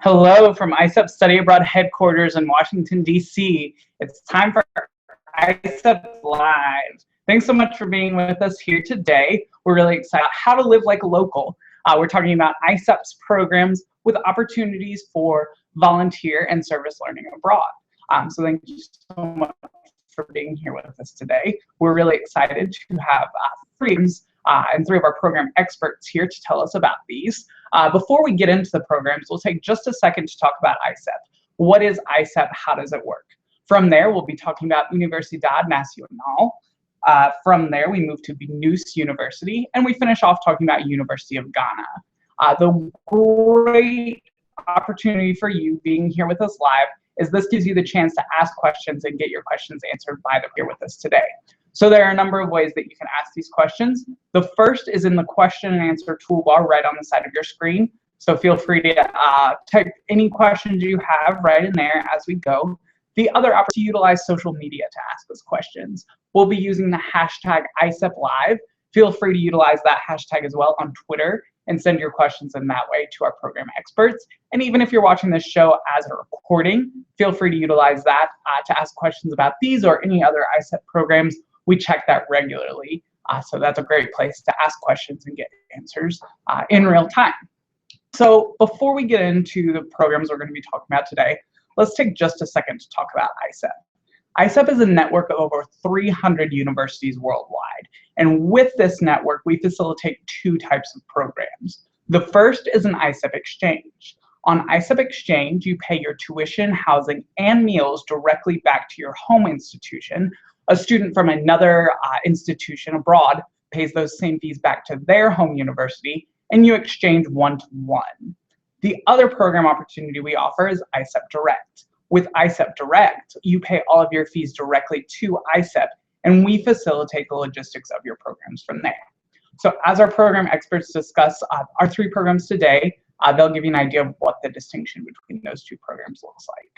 Hello from ISEP Study Abroad headquarters in Washington, D.C. It's time for ISEP Live. Thanks so much for being with us here today. We're really excited about how to live like a local. We're talking about ISEP's programs with opportunities for volunteer and service learning abroad. So thank you so much for being here with us today. We're really excited to have three of our program experts here to tell us about these. Before we get into the programs, we'll take just a second to talk about ISEP. What is ISEP? How does it work? From there, we'll be talking about Universidad, Nacional. From there, we move to BINUS University, and we finish off talking about University of Ghana. The great opportunity for you being here with us live is this gives you the chance to ask questions and get your questions answered by them here with us today. So there are a number of ways that you can ask these questions. The first is in the question and answer toolbar right on the side of your screen. So feel free to type any questions you have right in there as we go. The other option is to utilize social media to ask us questions. We'll be using the hashtag ISEPLive. Feel free to utilize that hashtag as well on Twitter and send your questions in that way to our program experts. And even if you're watching this show as a recording, feel free to utilize that to ask questions about these or any other ISEP programs. We check that regularly, so that's a great place to ask questions and get answers in real time. So before we get into the programs we're going to be talking about today, let's take just a second to talk about ISEP. ISEP is a network of over 300 universities worldwide, and with this network, we facilitate two types of programs. The first is an ISEP exchange. On ISEP exchange, you pay your tuition, housing, and meals directly back to your home institution. A student from another institution abroad pays those same fees back to their home university, and you exchange one-to-one. The other program opportunity we offer is ISEP Direct. With ISEP Direct, you pay all of your fees directly to ISEP, and we facilitate the logistics of your programs from there. So as our program experts discuss our three programs today, they'll give you an idea of what the distinction between those two programs looks like.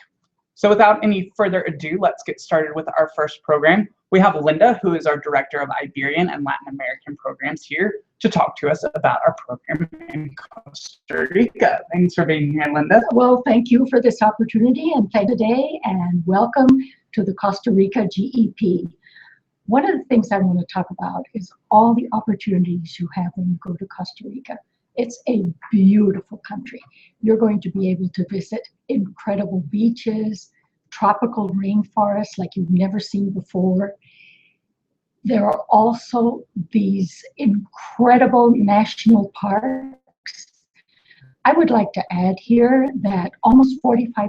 So without any further ado, let's get started with our first program. We have Linda, who is our Director of Iberian and Latin American Programs here to talk to us about our program in Costa Rica. Thanks for being here, Linda. Well, thank you for this opportunity and thank you today, and welcome to the Costa Rica GEP. One of the things I want to talk about is all the opportunities you have when you go to Costa Rica. It's a beautiful country. You're going to be able to visit incredible beaches, tropical rainforests like you've never seen before. There are also these incredible national parks. I would like to add here that almost 45%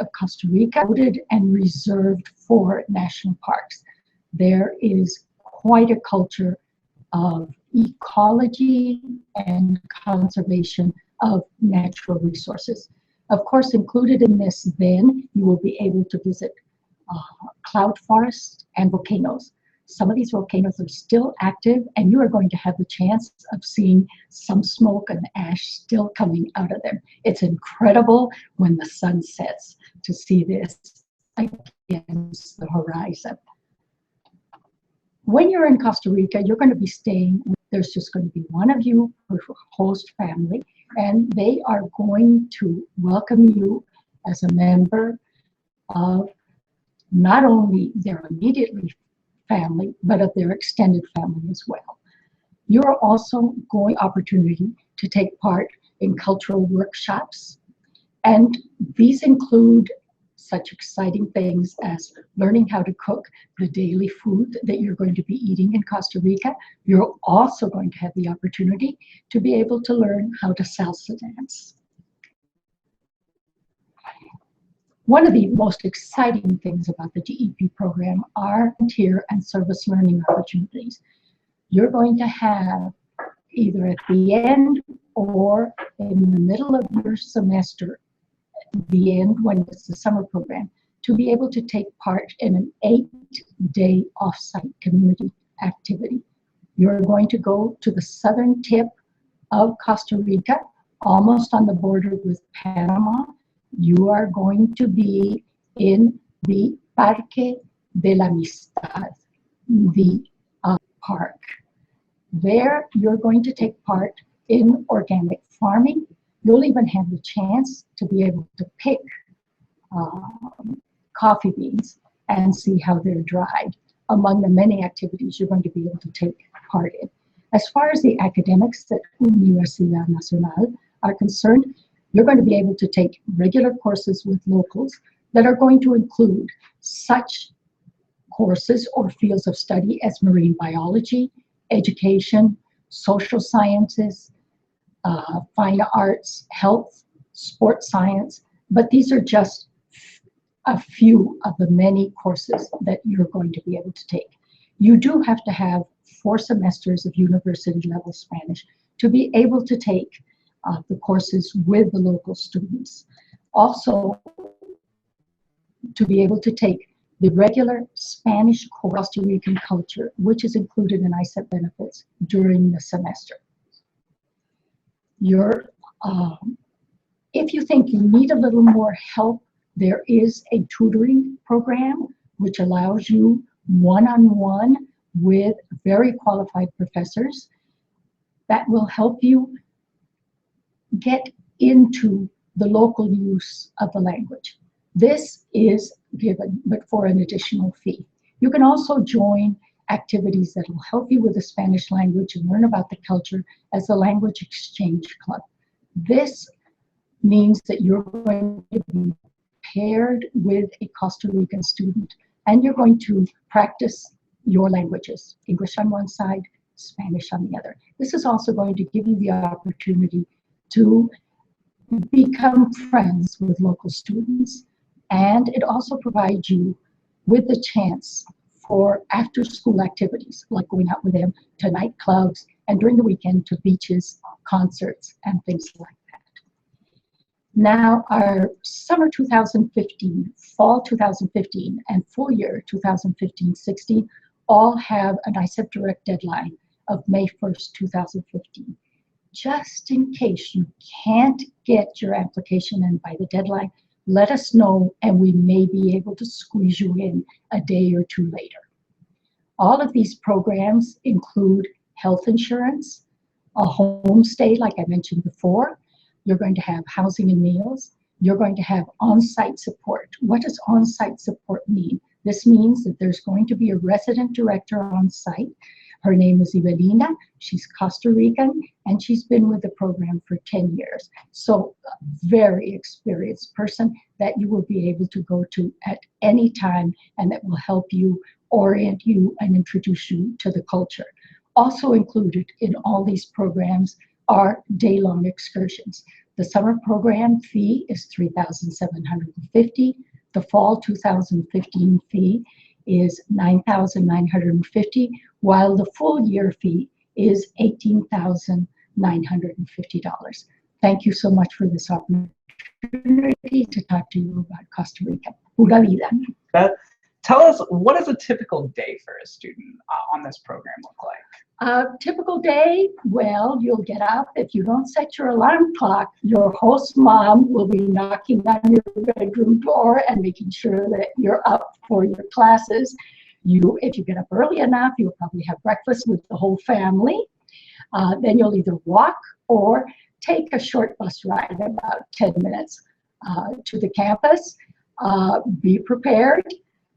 of Costa Rica voted and reserved for national parks. There is quite a culture of ecology and conservation of natural resources. Of course, included in this, then, you will be able to visit cloud forests and volcanoes. Some of these volcanoes are still active, and you are going to have the chance of seeing some smoke and ash still coming out of them. It's incredible when the sun sets to see this against the horizon. When you're in Costa Rica, you're going to be staying, there's just going to be one of you per host family, and they are going to welcome you as a member of not only their immediate family, but of their extended family as well. You're also going opportunity to take part in cultural workshops, and these include such exciting things as learning how to cook the daily food that you're going to be eating in Costa Rica. You're also going to have the opportunity to be able to learn how to salsa dance. One of the most exciting things about the GEP program are volunteer and service learning opportunities. You're going to have either at the end or in the middle of your semester, the end when it's the summer program, to be able to take part in an 8-day off-site community activity. You're going to go to the southern tip of Costa Rica, almost on the border with Panama. You are going to be in the Parque de la Amistad, the park. There, you're going to take part in organic farming. You'll even have the chance to be able to pick coffee beans and see how they're dried, among the many activities you're going to be able to take part in. As far as the academics at Universidad Nacional are concerned, you're going to be able to take regular courses with locals that are going to include such courses or fields of study as marine biology, education, social sciences, fine arts, health, sports science, but these are just a few of the many courses that you're going to be able to take. You do have to have 4 semesters of university level Spanish to be able to take the courses with the local students. Also, to be able to take the regular Spanish Costa Rican culture, which is included in ISEP benefits during the semester. If you think you need a little more help, there is a tutoring program which allows you one-on-one with very qualified professors that will help you get into the local use of the language. This is given, but for an additional fee. You can also join activities that will help you with the Spanish language and learn about the culture as the Language Exchange Club. This means that you're going to be paired with a Costa Rican student, and you're going to practice your languages, English on one side, Spanish on the other. This is also going to give you the opportunity to become friends with local students, and it also provides you with the chance for after-school activities, like going out with them to nightclubs, and during the weekend to beaches, concerts, and things like that. Now, our summer 2015, fall 2015, and full year 2015-16 all have an ISEP direct deadline of May 1st, 2015. Just in case you can't get your application in by the deadline, let us know and we may be able to squeeze you in a day or two later. All of these programs include health insurance, a homestay like I mentioned before. You're going to have housing and meals. You're going to have on-site support. What does on-site support mean? This means that there's going to be a resident director on site. Her name is Evelina. She's Costa Rican, and she's been with the program for 10 years. So a very experienced person that you will be able to go to at any time, and that will help you, orient you, and introduce you to the culture. Also included in all these programs are day-long excursions. The summer program fee is $3,750. The fall 2015 fee is $9,950, while the full year fee is $18,950. Thank you so much for this opportunity to talk to you about Costa Rica. Pura vida. Tell us, what does a typical day for a student on this program look like? A typical day, well, you'll get up. If you don't set your alarm clock, your host mom will be knocking on your bedroom door and making sure that you're up for your classes. If you get up early enough, you'll probably have breakfast with the whole family. Then you'll either walk or take a short bus ride, about 10 minutes, to the campus. Be prepared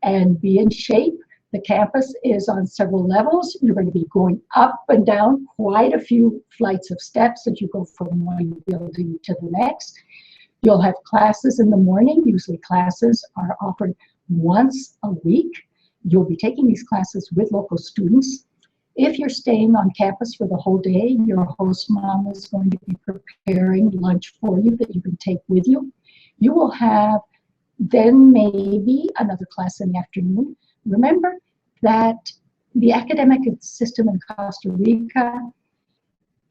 and be in shape. The campus is on several levels. You're going to be going up and down quite a few flights of steps as you go from one building to the next. You'll have classes in the morning. Usually classes are offered once a week. You'll be taking these classes with local students. If you're staying on campus for the whole day, your host mom is going to be preparing lunch for you that you can take with you. You will have then maybe another class in the afternoon. Remember that the academic system in Costa Rica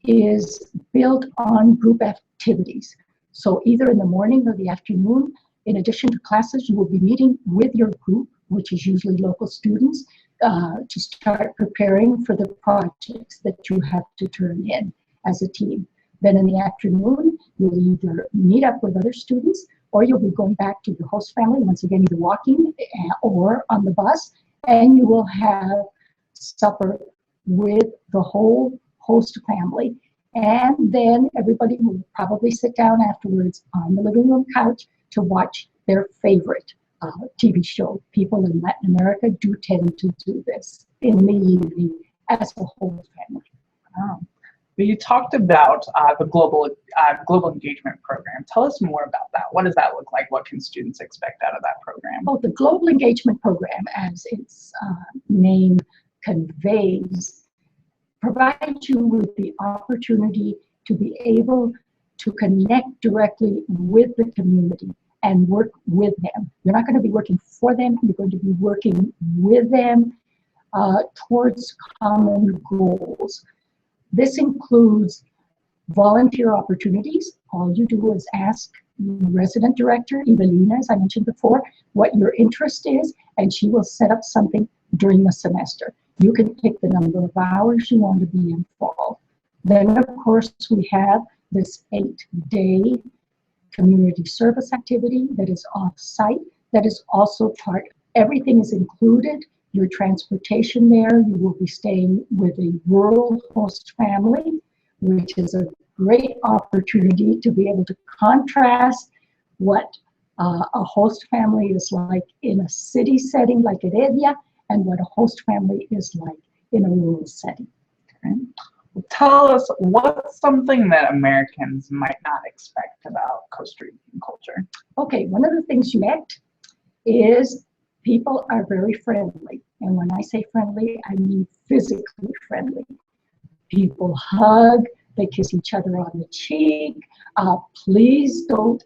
is built on group activities. So either in the morning or the afternoon, in addition to classes, you will be meeting with your group, which is usually local students, to start preparing for the projects that you have to turn in as a team. Then in the afternoon, you'll either meet up with other students, or you'll be going back to your host family, once again, either walking or on the bus, and you will have supper with the whole host family. And then everybody will probably sit down afterwards on the living room couch to watch their favorite TV show. People in Latin America do tend to do this in the evening as a whole family. Wow. You talked about the global engagement program. Tell us more about that. What does that look like? What can students expect out of that program? Well, the global engagement program, as its name conveys, provides you with the opportunity to be able to connect directly with the community and work with them. You're not going to be working for them, you're going to be working with them towards common goals. This includes volunteer opportunities. All you do is ask the resident director, Evelina, as I mentioned before, what your interest is, and she will set up something during the semester. You can pick the number of hours you want to be involved. Then, of course, we have this 8-day community service activity that is off-site, that is also part. Everything is included. Your transportation there, you will be staying with a rural host family, which is a great opportunity to be able to contrast what a host family is like in a city setting like Heredia and what a host family is like in a rural setting. Okay. Well, tell us, what's something that Americans might not expect about Costa Rican culture? Okay, one of the things you get is people are very friendly. And when I say friendly, I mean physically friendly. People hug, they kiss each other on the cheek. Please don't.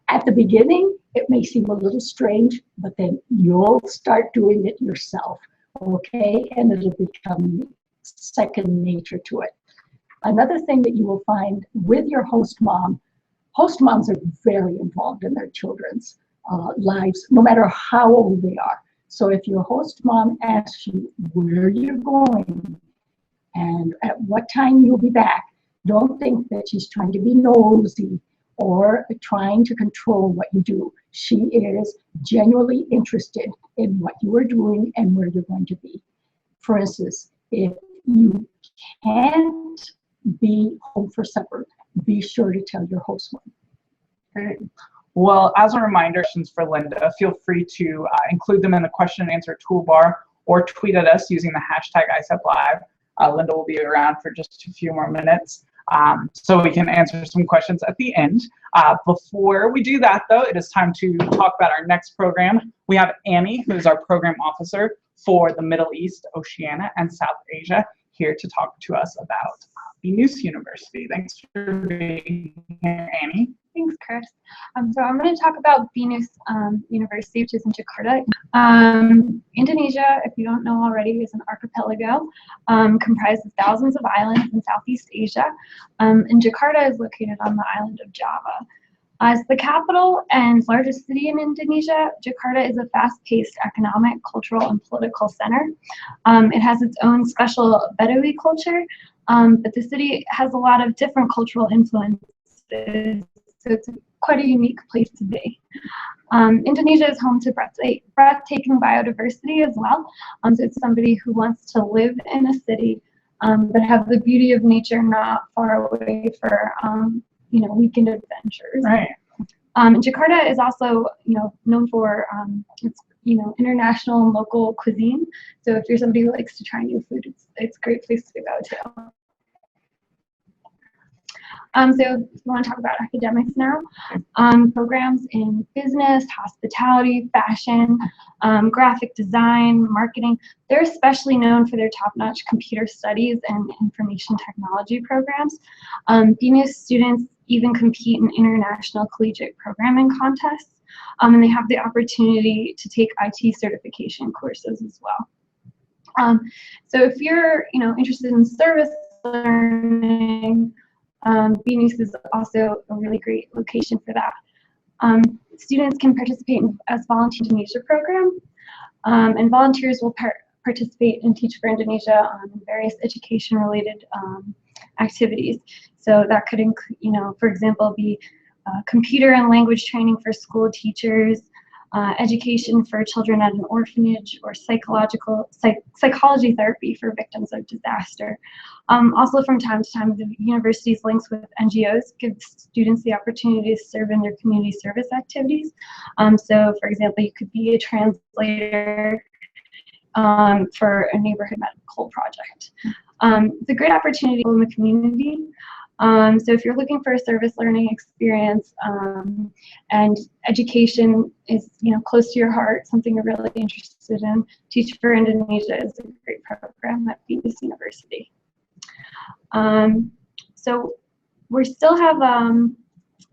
At the beginning, it may seem a little strange, but then you'll start doing it yourself, okay? And it'll become second nature to it. Another thing that you will find with your host moms are very involved in their children's lives, no matter how old they are. So if your host mom asks you where you're going and at what time you'll be back, don't think that she's trying to be nosy or trying to control what you do. She is genuinely interested in what you are doing and where you're going to be. For instance, if you can't be home for supper, be sure to tell your host mom. Great. Well, as a reminder, questions for Linda, feel free to include them in the question and answer toolbar or tweet at us using the hashtag ISEP Live. Linda will be around for just a few more minutes so we can answer some questions at the end. Before we do that, though, it is time to talk about our next program. We have Annie, who is our program officer for the Middle East, Oceania, and South Asia, here to talk to us about BINUS University. Thanks for being here, Annie. Thanks, Chris. So I'm going to talk about BINUS University, which is in Jakarta. Indonesia, if you don't know already, is an archipelago comprised of thousands of islands in Southeast Asia. And Jakarta is located on the island of Java. As the capital and largest city in Indonesia, Jakarta is a fast-paced economic, cultural, and political center. It has its own special Bedawi culture, but the city has a lot of different cultural influences. So it's quite a unique place to be. Indonesia is home to breathtaking biodiversity as well. So it's somebody who wants to live in a city but have the beauty of nature not far away for weekend adventures. Right. Jakarta is also known for its international and local cuisine. So if you're somebody who likes to try new food, it's a great place to go to. So if you want to talk about academics now, programs in business, hospitality, fashion, graphic design, marketing, they're especially known for their top-notch computer studies and information technology programs. BINUS students even compete in international collegiate programming contests, and they have the opportunity to take IT certification courses as well. So if you're interested in service learning, BINUS is also a really great location for that. Students can participate as volunteer Indonesia program, and volunteers will participate in Teach for Indonesia on various education-related activities. So that could include, for example, be computer and language training for school teachers, education for children at an orphanage, or psychology therapy for victims of disaster. Also, from time to time, the university's links with NGOs give students the opportunity to serve in their community service activities. So, for example, you could be a translator for a neighborhood medical project. It's a great opportunity in the community. So if you're looking for a service learning experience and education is close to your heart, something you're really interested in, Teach for Indonesia is a great program at BINUS University. So we still have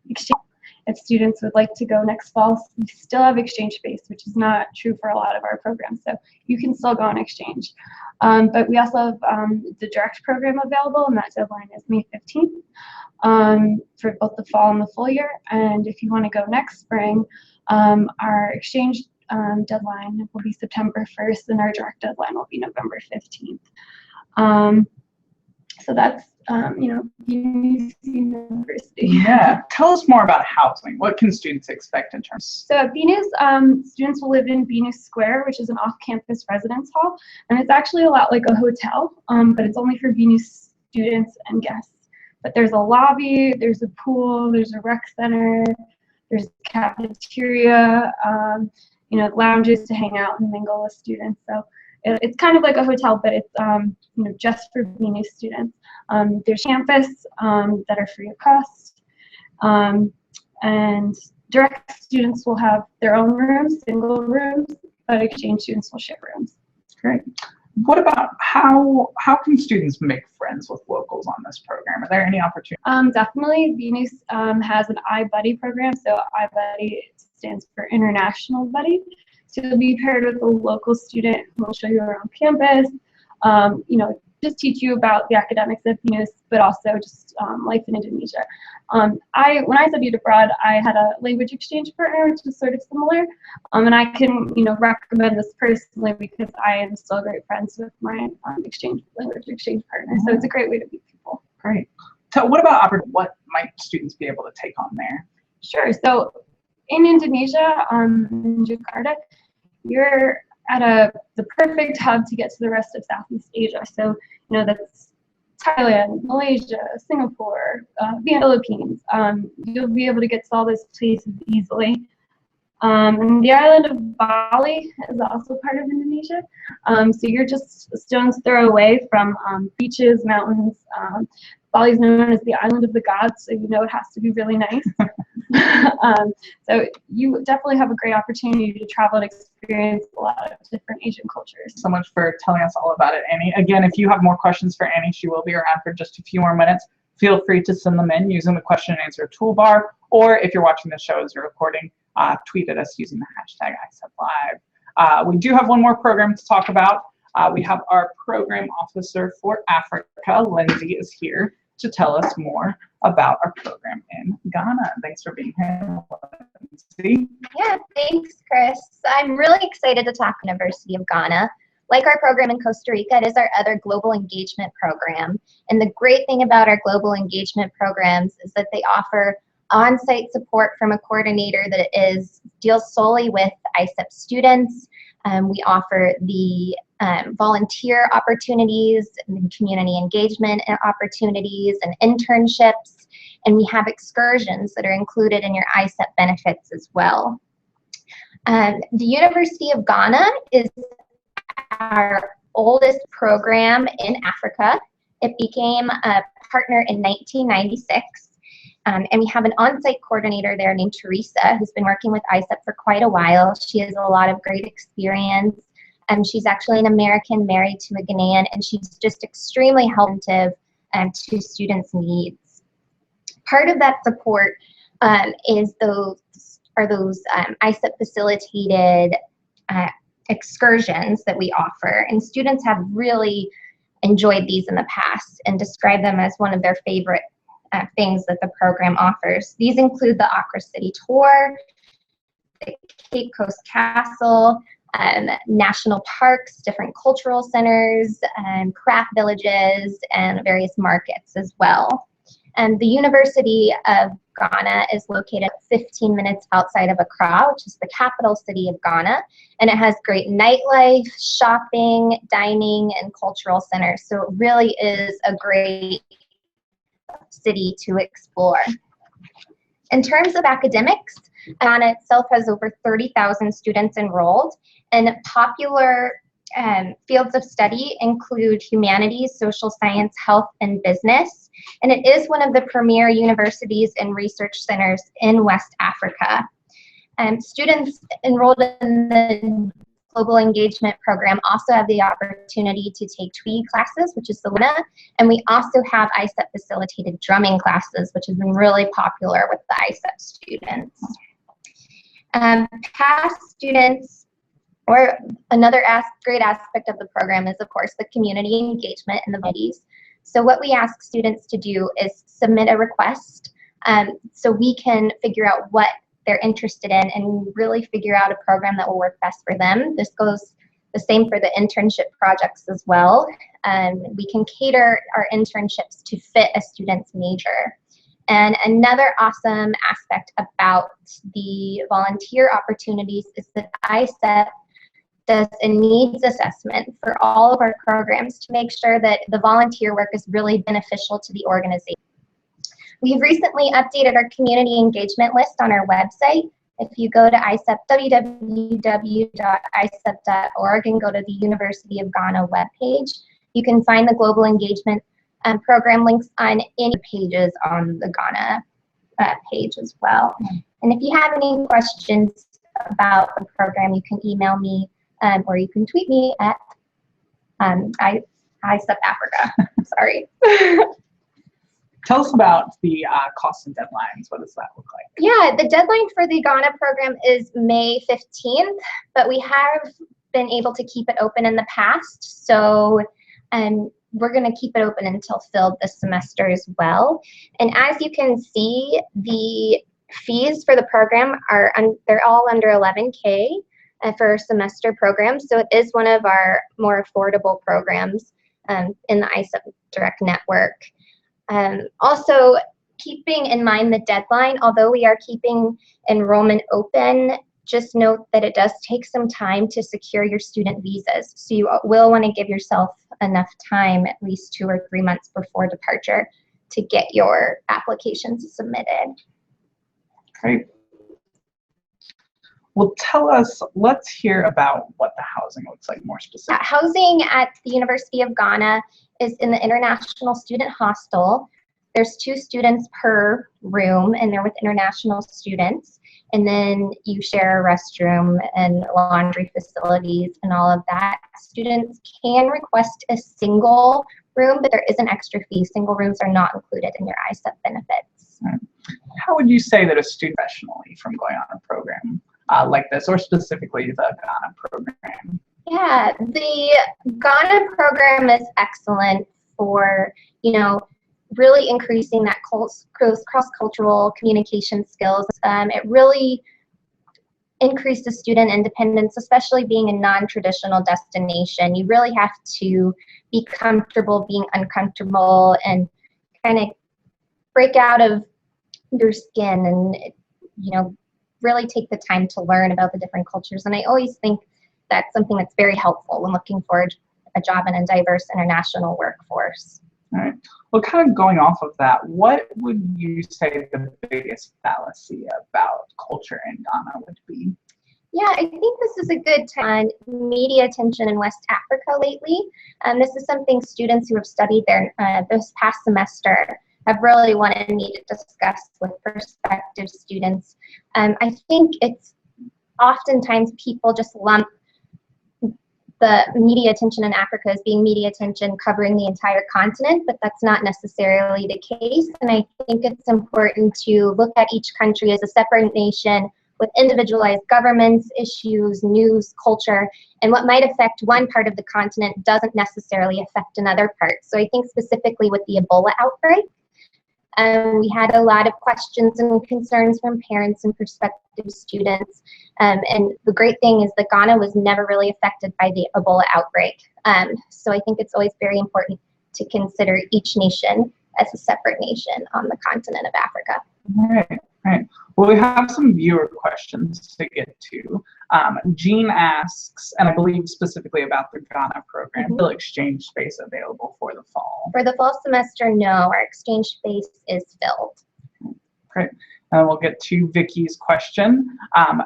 exchange. If students would like to go next fall, we still have exchange-based, which is not true for a lot of our programs. So you can still go on exchange. But we also have the direct program available, and that deadline is May 15th for both the fall and the full year. And if you want to go next spring, our exchange deadline will be September 1st, and our direct deadline will be November 15th. So that's BINUS University. Yeah, tell us more about housing. What can students expect in terms? So at BINUS, students will live in BINUS Square, which is an off-campus residence hall, and it's actually a lot like a hotel, but it's only for BINUS students and guests. But there's a lobby, there's a pool, there's a rec center, there's a cafeteria, lounges to hang out and mingle with students. So it's kind of like a hotel, but it's just for BINUS students. There's campus that are free of cost, and direct students will have their own rooms, single rooms, but exchange students will share rooms. Great. What about how can students make friends with locals on this program? Are there any opportunities? Definitely, BINUS has an iBuddy program. So iBuddy stands for International Buddy. So you'll be paired with a local student who will show you around campus, just teach you about the academics of BINUS, but also just life in Indonesia. When I studied abroad, I had a language exchange partner, which is sort of similar, and I can recommend this personally because I am still great friends with my language exchange partner. So it's a great way to meet people. Great. So what about what might students be able to take on there? Sure. So in Indonesia, in Jakarta, you're at the perfect hub to get to the rest of Southeast Asia. So, that's Thailand, Malaysia, Singapore, the Philippines. You'll be able to get to all those places easily. And the island of Bali is also part of Indonesia. So you're just a stone's throw away from beaches, mountains. Bali is known as the island of the gods, so it has to be really nice. So you definitely have a great opportunity to travel and experience a lot of different Asian cultures. So much for telling us all about it, Annie. Again, if you have more questions for Annie, she will be around for just a few more minutes. Feel free to send them in using the question and answer toolbar, or if you're watching the show as a recording, tweet at us using the hashtag ISEPLive. We do have one more program to talk about. We have our program officer for Africa, Lindsay, is here to tell us more about our program in Ghana. Thanks for being here, Lindsay. Yeah, thanks, Chris. I'm really excited to talk University of Ghana. Like our program in Costa Rica, it is our other global engagement program. And the great thing about our global engagement programs is that they offer on-site support from a coordinator that deals solely with ISEP students. We offer the volunteer opportunities, and community engagement opportunities, and internships, and we have excursions that are included in your ISEP benefits as well. The University of Ghana is our oldest program in Africa. It became a partner in 1996. And we have an on-site coordinator there named Teresa, who's been working with ISEP for quite a while. She has a lot of great experience. She's actually an American married to a Ghanaian, and she's just extremely helpful to students' needs. Part of that support is those ISEP facilitated excursions that we offer, and students have really enjoyed these in the past and describe them as one of their favorite things that the program offers. These include the Accra City Tour, the Cape Coast Castle, national parks, different cultural centers, craft villages, and various markets as well. And the University of Ghana is located 15 minutes outside of Accra, which is the capital city of Ghana. And it has great nightlife, shopping, dining, and cultural centers. So it really is a great city to explore. In terms of academics, Ghana itself has over 30,000 students enrolled, and popular fields of study include humanities, social science, health, and business. And it is one of the premier universities and research centers in West Africa. Students enrolled in the Global Engagement Program also have the opportunity to take TWE classes, which is the LUNA, and we also have ISEP facilitated drumming classes, which has been really popular with the ISEP students. Past students, or another great aspect of the program is, of course, the community engagement in the communities. So what we ask students to do is submit a request so we can figure out what they're interested in and really figure out a program that will work best for them. This goes the same for the internship projects as well. We can cater our internships to fit a student's major. And another awesome aspect about the volunteer opportunities is that ISEP does a needs assessment for all of our programs to make sure that the volunteer work is really beneficial to the organization. We've recently updated our community engagement list on our website. If you go to ISEP, www.isep.org, and go to the University of Ghana webpage, you can find the Global Engagement program links on any pages on the Ghana page as well. And if you have any questions about the program, you can email me or you can tweet me at ISEP Africa. Sorry. Tell us about the costs and deadlines. What does that look like? Yeah, the deadline for the Ghana program is May 15th, but we have been able to keep it open in the past. So we're going to keep it open until filled this semester as well. And as you can see, the fees for the program they're all under 11K for a semester program. So it is one of our more affordable programs in the ISEP Direct Network. Also, keeping in mind the deadline, although we are keeping enrollment open, just note that it does take some time to secure your student visas. So you will want to give yourself enough time, at least 2 or 3 months before departure, to get your applications submitted. Great. Well, let's hear about what the housing looks like more specifically. Housing at the University of Ghana is in the International Student Hostel. There's 2 students per room, and they're with international students. And then you share a restroom and laundry facilities and all of that. Students can request a single room, but there is an extra fee. Single rooms are not included in your ISEP benefits. Right. How would you say that a student professionally from going on a program like this, or specifically the Ghana program? Yeah, the Ghana program is excellent for, really increasing that cross-cultural communication skills. It really increases student independence, especially being a non-traditional destination. You really have to be comfortable being uncomfortable and kind of break out of your skin and, really take the time to learn about the different cultures. And I always think that's something that's very helpful when looking for a job in a diverse international workforce. All right. Well, kind of going off of that, what would you say the biggest fallacy about culture in Ghana would be? Yeah, I think this is a good time. Media attention in West Africa lately. This is something students who have studied there this past semester have really wanted me to discuss with prospective students. I think it's oftentimes people just lump the media attention in Africa as being media attention covering the entire continent, but that's not necessarily the case. And I think it's important to look at each country as a separate nation with individualized governments, issues, news, culture, and what might affect one part of the continent doesn't necessarily affect another part. So I think specifically with the Ebola outbreak, we had a lot of questions and concerns from parents and prospective students. And the great thing is that Ghana was never really affected by the Ebola outbreak. So I think it's always very important to consider each nation as a separate nation on the continent of Africa. Right. Well, we have some viewer questions to get to. Jean asks, and I believe specifically about the Ghana program, will exchange space available for the fall? For the fall semester, no, our exchange space is filled. Great. And we'll get to Vicky's question.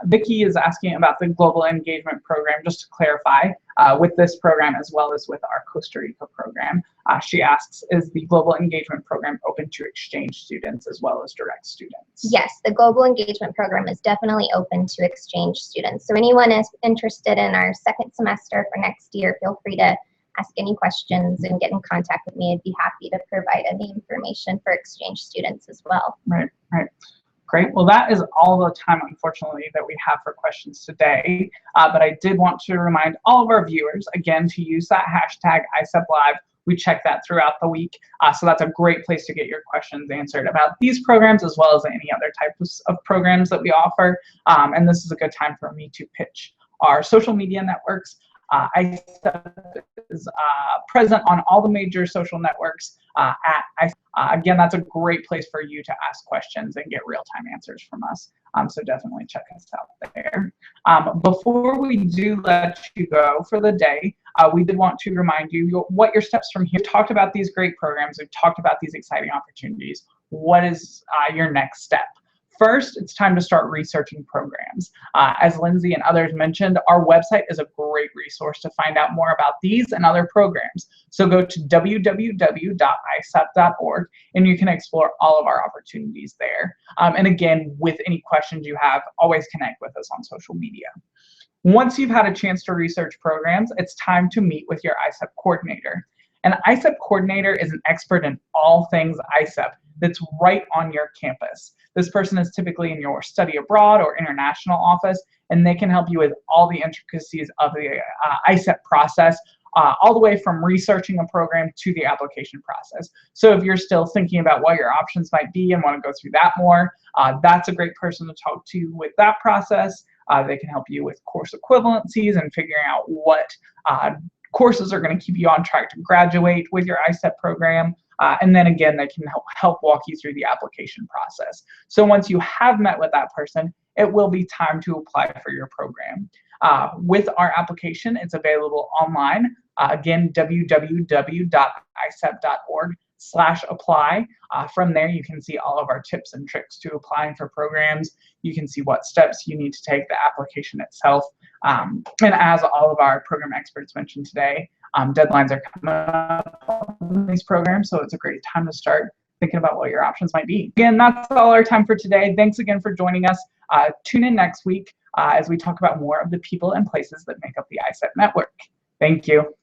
Vicky is asking about the Global Engagement Program. Just to clarify, with this program as well as with our Costa Rica program, she asks, is the Global Engagement Program open to exchange students as well as direct students? Yes, the Global Engagement Program is definitely open to exchange students. So anyone is interested in our second semester for next year, feel free to ask any questions and get in contact with me. I'd be happy to provide any information for exchange students as well. Right. Great. Well, that is all the time, unfortunately, that we have for questions today. But I did want to remind all of our viewers, again, to use that hashtag ISEP Live. We check that throughout the week. So that's a great place to get your questions answered about these programs as well as any other types of programs that we offer. And this is a good time for me to pitch our social media networks. ISEP is present on all the major social networks at ISEP. Again, that's a great place for you to ask questions and get real-time answers from us. So definitely check us out there. Before we do let you go for the day, we did want to remind you what your steps from here. We've talked about these great programs. We've talked about these exciting opportunities. What is your next step? First, it's time to start researching programs. As Lindsay and others mentioned, our website is a great resource to find out more about these and other programs. So go to www.isep.org and you can explore all of our opportunities there. And again, with any questions you have, always connect with us on social media. Once you've had a chance to research programs, it's time to meet with your ISEP coordinator. An ISEP coordinator is an expert in all things ISEP that's right on your campus. This person is typically in your study abroad or international office, and they can help you with all the intricacies of the ISEP process, all the way from researching a program to the application process. So if you're still thinking about what your options might be and want to go through that more, that's a great person to talk to with that process. They can help you with course equivalencies and figuring out what courses are going to keep you on track to graduate with your ISEP program. And then again, they can help walk you through the application process. So once you have met with that person, it will be time to apply for your program. With our application, it's available online. Again, www.isep.org/apply. From there, you can see all of our tips and tricks to applying for programs. You can see what steps you need to take, the application itself. And as all of our program experts mentioned today, deadlines are coming up on these programs, so it's a great time to start thinking about what your options might be. Again, that's all our time for today. Thanks again for joining us. Tune in next week as we talk about more of the people and places that make up the ISEP network. Thank you.